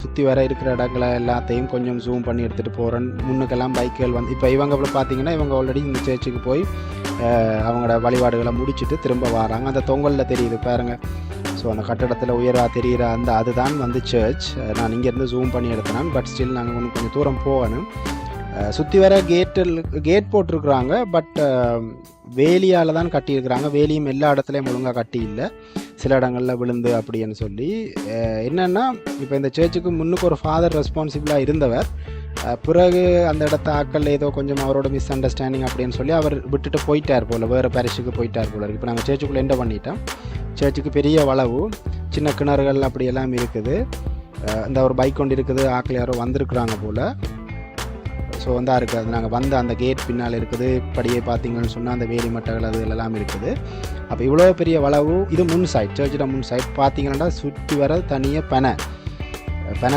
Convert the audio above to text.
சுற்றி வர இருக்கிற இடங்களை எல்லாத்தையும் கொஞ்சம் ஜூம் பண்ணி எடுத்துகிட்டு போகிறேன். முன்னுக்கெல்லாம் பைக்குகள் வந்து இப்போ இவங்க பார்த்தீங்கன்னா இவங்க ஆல்ரெடி இந்த சர்ச்சுக்கு போய் அவங்களோட வழிபாடுகளை முடிச்சுட்டு திரும்ப வராங்க. அந்த தொங்கலில் தெரியுது பாருங்கள். ஸோ அந்த கட்டடத்தில் உயராக தெரிகிற அதுதான் வந்து சர்ச். நான் இங்கேருந்து ஜூம் பண்ணி எடுத்தேன். பட் ஸ்டில் நாங்கள் கொஞ்சம் தூரம் போகணும். சுற்றி வர கேட் போட்டிருக்குறாங்க. பட் வேலியால் தான் கட்டியிருக்கிறாங்க. வேலியும் எல்லா இடத்துலையும் ஒழுங்காக கட்டி இல்லை, சில இடங்களில் விழுந்து அப்படின்னு சொல்லி. என்னென்னா இப்போ இந்த சர்ச்சுக்கு முன்னுக்கு ஒரு ஃபாதர் ரெஸ்பான்சிபிளாக இருந்தவர். பிறகு அந்த இடத்த ஆக்கள் ஏதோ கொஞ்சம் அவரோட மிஸ் அண்டர்ஸ்டாண்டிங் அப்படின்னு சொல்லி அவர் விட்டுட்டு போயிட்டார் போல், வேறு பேரிஷுக்கு போயிட்டார் போல். இப்போ நாங்கள் சர்ச்சுக்குள்ளே என்டர் பண்ணிட்டோம். சர்ச்சுக்கு பெரிய வளவு, சின்ன கிணறுகள் அப்படியெல்லாம் இருக்குது. இந்த ஒரு பைக் கொண்டு இருக்குது, ஆக்கள் யாரோ வந்திருக்குறாங்க போல். ஸோ வந்தா இருக்குது. அது நாங்கள் வந்து அந்த கேட் பின்னால் இருக்குது. படியே பார்த்தீங்கன்னு சொன்னால் அந்த வேலி மட்டைகள் அது எல்லாம் இருக்குது. அப்போ இவ்வளோ பெரிய வளவு. இது முன் சைட், சர்ச்சோட முன் சைட் பார்த்தீங்கன்னா சுற்றி வர தனியாக பனை